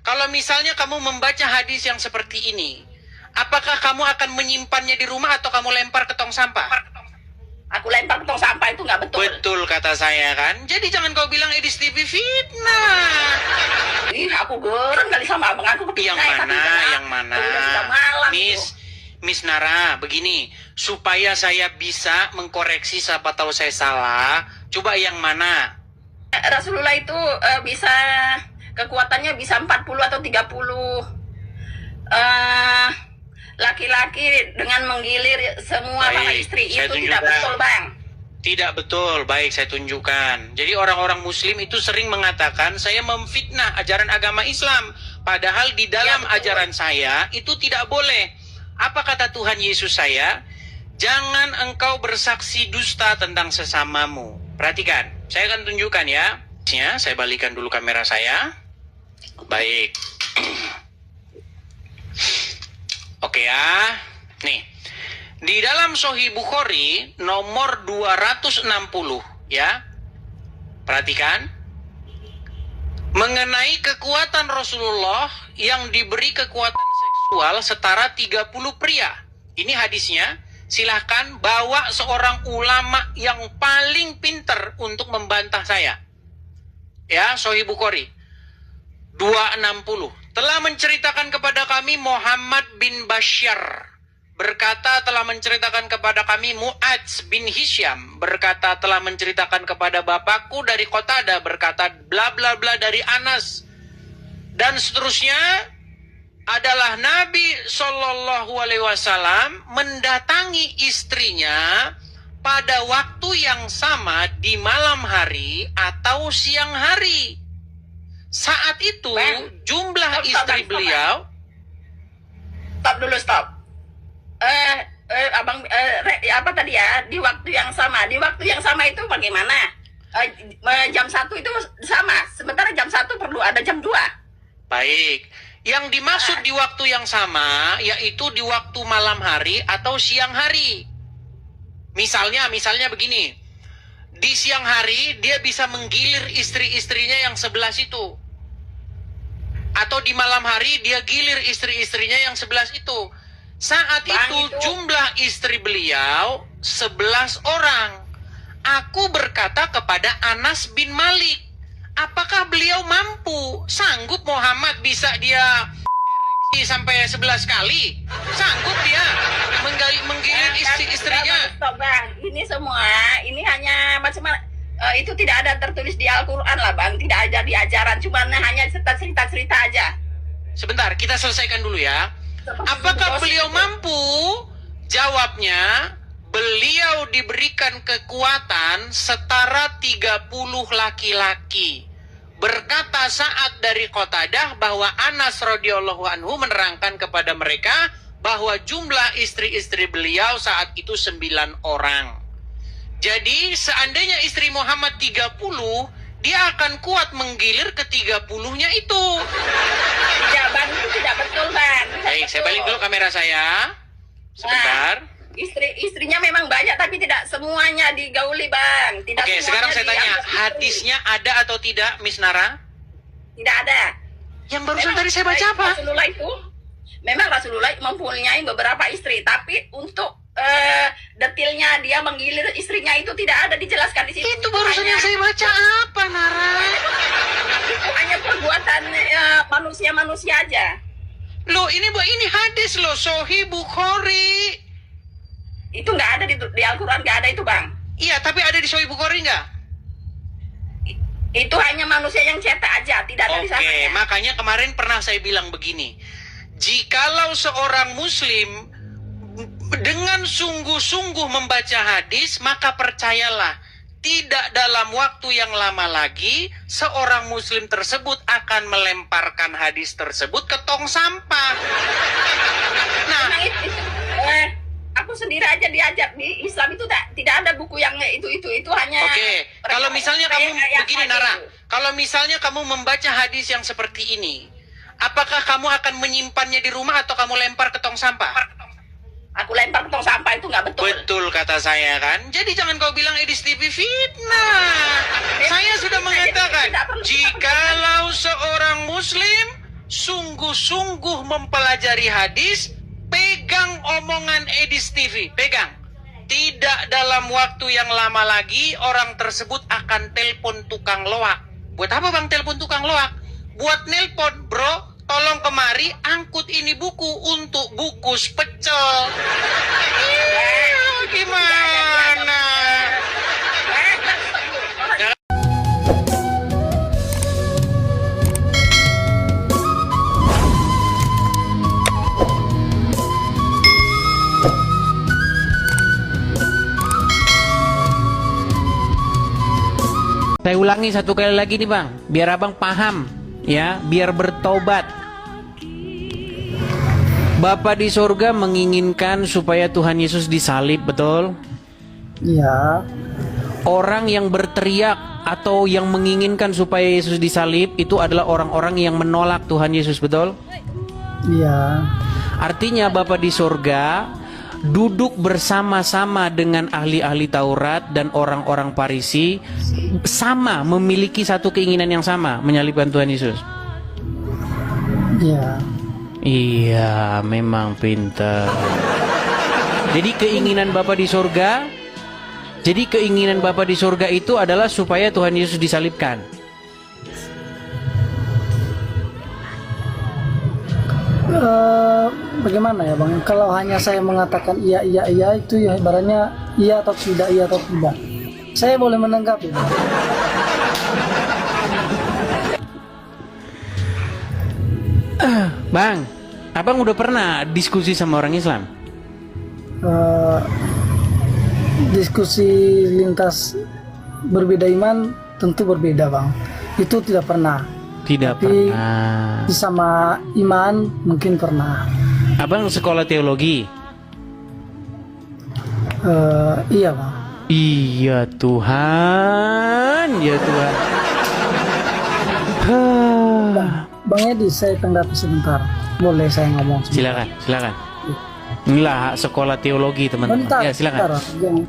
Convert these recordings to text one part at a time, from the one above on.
Kalau misalnya kamu membaca hadis yang seperti ini, apakah kamu akan menyimpannya di rumah atau kamu lempar ke tong sampah? Aku lempar ke tong sampah, itu nggak betul. Betul kata saya kan. Jadi jangan kau bilang Edis TV fitnah. Ih, aku gereng kali sama abang aku. Yang mana? Miss Nara, begini, supaya saya bisa mengkoreksi siapa tahu saya salah, coba yang mana? Rasulullah itu bisa kekuatannya bisa 40 atau 30 laki-laki dengan menggilir semua para istri. Itu tidak betul, Bang. Tidak betul. Baik, saya tunjukkan. Jadi orang-orang muslim itu sering mengatakan saya memfitnah ajaran agama Islam, padahal di dalam ajaran saya itu tidak boleh. Apa kata Tuhan Yesus saya? Jangan engkau bersaksi dusta tentang sesamamu. Perhatikan, saya akan tunjukkan ya. Saya balikan dulu kamera saya. Baik. Oke ya. Nih. Di dalam Sahih Bukhari nomor 260 ya. Perhatikan. Mengenai kekuatan Rasulullah yang diberi kekuatan seksual setara 30 pria. Ini hadisnya. Silahkan bawa seorang ulama yang paling pinter untuk membantah saya. Ya, Sahih Bukhari 260. Telah menceritakan kepada kami Muhammad bin Bashar. Berkata telah menceritakan kepada kami Mu'adz bin Hisham. Berkata telah menceritakan kepada bapakku dari Qatadah. Berkata bla bla bla dari Anas. Dan seterusnya adalah Nabi Shallallahu Alaihi Wasallam mendatangi istrinya pada waktu yang sama di malam hari atau siang hari. Saat itu jumlah istri beliau. Stop dulu, stop. Abang, apa tadi ya? Di waktu yang sama. Di waktu yang sama itu bagaimana? Jam 1 itu sama. Sementara jam 1 perlu ada jam 2. Baik. Yang dimaksud di waktu yang sama, yaitu di waktu malam hari atau siang hari. Misalnya begini. Di siang hari, dia bisa menggilir istri-istrinya yang sebelah situ. Atau di malam hari, dia gilir istri-istrinya yang sebelah itu. Saat itu jumlah istri beliau 11 orang. Aku berkata kepada Anas bin Malik, apakah beliau mampu? Sanggup Muhammad bisa dia sampai 11 kali? Sanggup dia menggilir istri-istrinya? Stop, Bang. Ini semua, ini hanya macam-macam. Itu tidak ada tertulis di Al-Quran lah, Bang. Tidak ada di ajaran, cuma hanya cerita-cerita aja. Sebentar, kita selesaikan dulu ya. Apakah beliau mampu? Jawabnya, beliau diberikan kekuatan setara 30 laki-laki. Berkata saat dari Qatadah bahwa Anas radhiyallahu anhu menerangkan kepada mereka bahwa jumlah istri-istri beliau saat itu 9 orang. Jadi seandainya istri Muhammad 30, dia akan kuat menggilir ke 30-nya itu. Tidak, Bang, itu tidak betul, Bang. Baik, saya balik dulu kamera saya. Sebentar. Istrinya memang banyak, tapi tidak semuanya digauli, Bang. Tidak. Oke, sekarang saya tanya, hadisnya ada atau tidak, Miss Nara? Tidak ada. Yang barusan tadi saya baca apa? Rasulullah itu, memang Rasulullah mempunyai beberapa istri, tapi untuk detailnya dia menggilir istrinya itu tidak ada dijelaskan di situ. Itu barusan yang saya baca apa, Nara? Itu hanya perbuatan manusia-manusia aja. Loh, ini hadis loh, Sahih Bukhari. Itu nggak ada di Al-Quran, nggak ada itu, Bang. Iya, tapi ada di Sahih Bukhari nggak? Itu hanya manusia yang cetak aja, tidak ada di sana. Oke, makanya kemarin pernah saya bilang begini. Jikalau seorang muslim dengan sungguh-sungguh membaca hadis, maka percayalah, tidak dalam waktu yang lama lagi, seorang muslim tersebut akan melemparkan hadis tersebut ke tong sampah. Nah, aku sendiri aja diajak di Islam itu tidak ada buku yang itu hanya. Oke, kalau misalnya kamu begini, Nara, kalau misalnya kamu membaca hadis yang seperti ini, apakah kamu akan menyimpannya di rumah atau kamu lempar ke tong sampah? Aku lempar ke tong sampah, itu nggak betul. Betul kata saya kan. Jadi jangan kau bilang Edis TV fitnah. Saya sudah mengatakan, jikalau seorang muslim sungguh-sungguh mempelajari hadis, pegang omongan Edis TV, pegang. Tidak dalam waktu yang lama lagi orang tersebut akan telepon tukang loak. Buat apa bang telepon tukang loak? Buat nelpon, bro, tolong kemari angkut ini buku untuk bungkus pecel. Gimana? Saya ulangi satu kali lagi nih bang, biar abang paham, ya, biar bertobat. Bapa di sorga menginginkan supaya Tuhan Yesus disalib, betul? Iya. Orang yang berteriak atau yang menginginkan supaya Yesus disalib itu adalah orang-orang yang menolak Tuhan Yesus, betul? Iya. Artinya Bapa di sorga duduk bersama-sama dengan ahli-ahli Taurat dan orang-orang Farisi, sama, memiliki satu keinginan yang sama, menyalibkan Tuhan Yesus. Iya. Iya, memang pintar. Jadi keinginan Bapa di sorga, itu adalah supaya Tuhan Yesus disalibkan. Bagaimana ya bang? Kalau hanya saya mengatakan iya itu ya ibaratnya iya atau tidak. Saya boleh menanggapi. Bang, abang udah pernah diskusi sama orang Islam? Diskusi lintas berbeda iman tentu berbeda bang. Itu tidak pernah. Tidak Tapi pernah. sama iman mungkin pernah. Abang sekolah teologi? Iya bang. Iya Tuhan, ya Tuhan. Bang Edi, saya tanggapi sebentar. Boleh saya ngomong sebentar? Silakan. Inilah sekolah teologi teman-teman. Bentar, Ya silakan. bentar, jangan.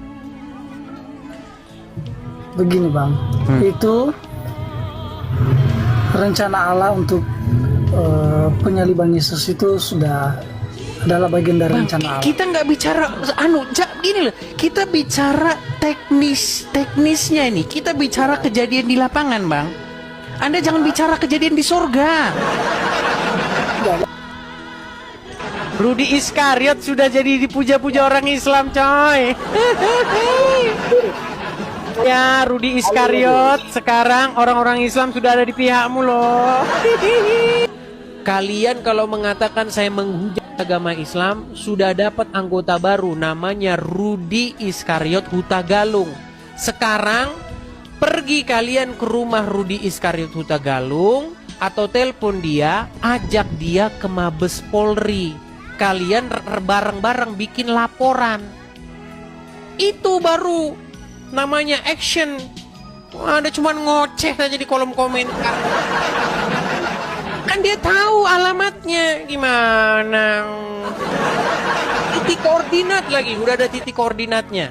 Begini bang, itu rencana Allah untuk penyaliban Yesus itu sudah adalah bagian dari rencana Allah. Kita nggak bicara gini loh. Kita bicara teknisnya ini. Kita bicara kejadian di lapangan, Bang. Anda jangan bicara kejadian di sorga. Rudi Iskariot sudah jadi dipuja-puja orang Islam, coy. Ya, Rudi Iskariot, sekarang orang-orang Islam sudah ada di pihakmu loh. Kalian kalau mengatakan saya menghujat agama Islam, sudah dapat anggota baru namanya Rudi Iskariot Hutagalung. Sekarang pergi kalian ke rumah Rudi Iskariot Hutagalung atau telepon dia, ajak dia ke Mabes Polri. Kalian bareng-bareng bikin laporan. Itu baru namanya action. Ada cuman ngoceh saja di kolom komentar. Kan dia tahu alamatnya gimana. Titik koordinat lagi, udah ada titik koordinatnya.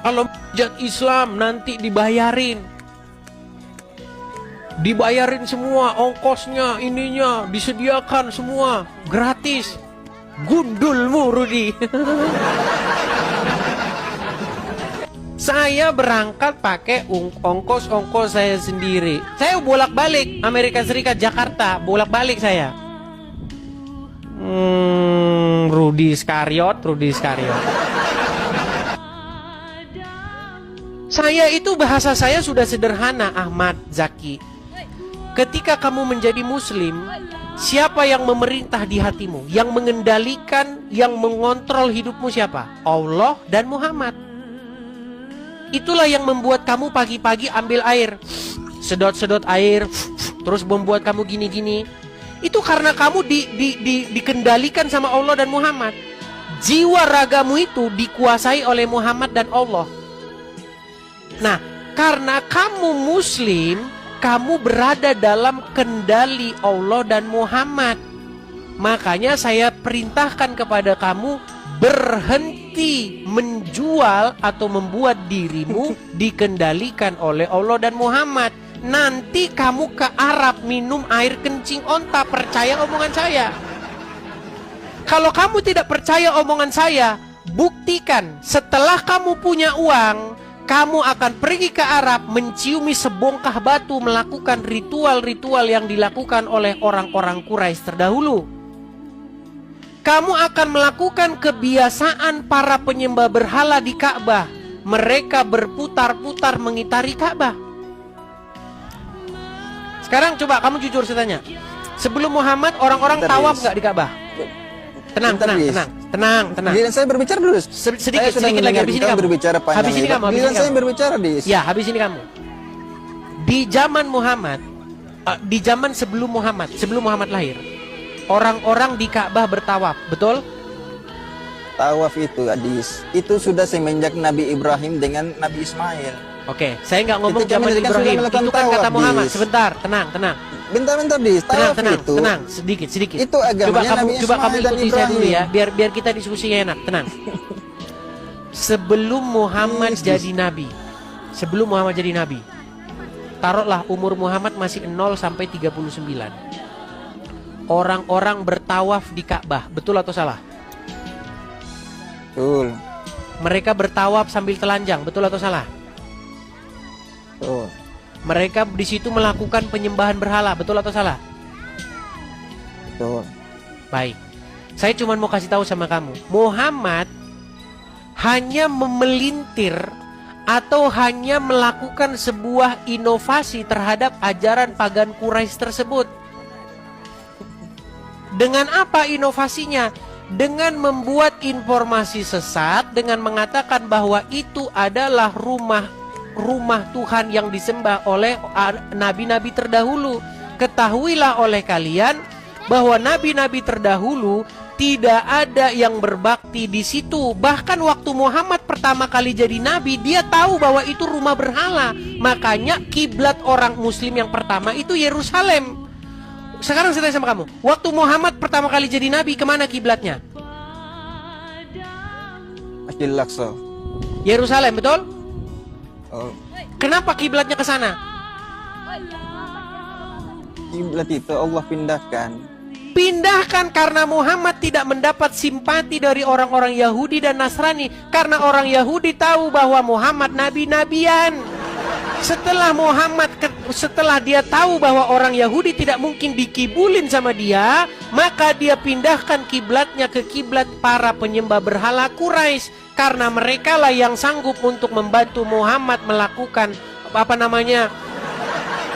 Kalau menghujat Islam nanti dibayarin. Dibayarin semua ongkosnya, ininya disediakan semua gratis. Gundulmu Rudi. Saya berangkat pakai ongkos saya sendiri. Saya bolak-balik Amerika Serikat, Jakarta, bolak-balik saya. Rudi Iskariot. Saya itu bahasa saya sudah sederhana, Ahmad Zaki. Ketika kamu menjadi muslim, siapa yang memerintah di hatimu? Yang mengendalikan, yang mengontrol hidupmu siapa? Allah dan Muhammad. Itulah yang membuat kamu pagi-pagi ambil air, sedot-sedot air, terus membuat kamu gini-gini. Itu karena kamu dikendalikan sama Allah dan Muhammad. Jiwa ragamu itu dikuasai oleh Muhammad dan Allah. Nah, karena kamu muslim, kamu berada dalam kendali Allah dan Muhammad. Makanya saya perintahkan kepada kamu berhenti menjual atau membuat dirimu dikendalikan oleh Allah dan Muhammad. nanti kamu ke Arab minum air kencing onta. Percaya omongan saya. Kalau kamu tidak percaya omongan saya, buktikan setelah kamu punya uang, kamu akan pergi ke Arab, menciumi sebongkah batu, melakukan ritual-ritual yang dilakukan oleh orang-orang Quraisy terdahulu. Kamu akan melakukan kebiasaan para penyembah berhala di Ka'bah. Mereka berputar-putar mengitari Ka'bah. Sekarang coba kamu jujur saya tanya. Sebelum Muhammad orang-orang tawaf nggak di Ka'bah? Tenang. Giliran saya berbicara dulu. Sedikit lagi habis ini kamu. Berbicara panjang. Habis ini kamu. Giliran saya berbicara, Dis. Ya, habis ini kamu. Di zaman Muhammad, di zaman sebelum Muhammad lahir, orang-orang di Ka'bah bertawaf, betul? Tawaf itu, Adis, itu sudah semenjak Nabi Ibrahim dengan Nabi Ismail. Oke, saya nggak ngomong Ketika zaman mereka sudah Ibrahim. melakukan Itu kan kata tawaf, Muhammad. Dis. Sebentar, tenang. Bentar, Dis. Tawaf itu. Tenang, sedikit. Itu agamanya Nabi Coba kamu Ismail dan ikuti saya dulu ya, Ibrahim. biar kita diskusinya enak. Tenang. Sebelum Muhammad jadi nabi, taruhlah umur Muhammad masih 0 sampai 39. Orang-orang bertawaf di Ka'bah, betul atau salah? Betul. Mereka bertawaf sambil telanjang, betul atau salah? Betul. Mereka di situ melakukan penyembahan berhala, betul atau salah? Betul. Baik. Saya cuma mau kasih tahu sama kamu, Muhammad hanya memelintir atau hanya melakukan sebuah inovasi terhadap ajaran pagan Quraisy tersebut. Dengan apa inovasinya? Dengan membuat informasi sesat, dengan mengatakan bahwa itu adalah rumah Tuhan yang disembah oleh nabi-nabi terdahulu. Ketahuilah oleh kalian bahwa nabi-nabi terdahulu tidak ada yang berbakti di situ. Bahkan waktu Muhammad pertama kali jadi nabi, dia tahu bahwa itu rumah berhala. Makanya kiblat orang muslim yang pertama itu Yerusalem. Sekarang saya tanya sama kamu, waktu Muhammad pertama kali jadi nabi, kemana kiblatnya? Masjidil Aqsa. Yerusalem, betul? Oh. Kenapa kiblatnya ke sana? Kiblat itu Allah Pindahkan karena Muhammad tidak mendapat simpati dari orang-orang Yahudi dan Nasrani. Karena orang Yahudi tahu bahwa Muhammad nabi-nabian. Setelah dia tahu bahwa orang Yahudi tidak mungkin dikibulin sama dia, maka dia pindahkan kiblatnya ke kiblat para penyembah berhala Quraisy. Karena mereka lah yang sanggup untuk membantu Muhammad melakukan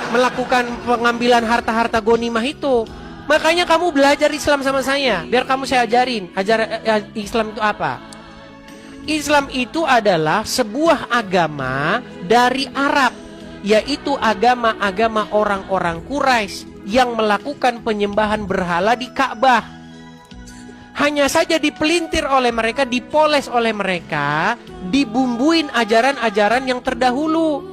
melakukan pengambilan harta-harta ghanimah itu. Makanya kamu belajar Islam sama saya, biar kamu saya ajarin. Islam itu apa? Islam itu adalah sebuah agama dari Arab, yaitu agama-agama orang-orang Quraisy yang melakukan penyembahan berhala di Ka'bah. Hanya saja dipelintir oleh mereka, dipoles oleh mereka, dibumbuin ajaran-ajaran yang terdahulu.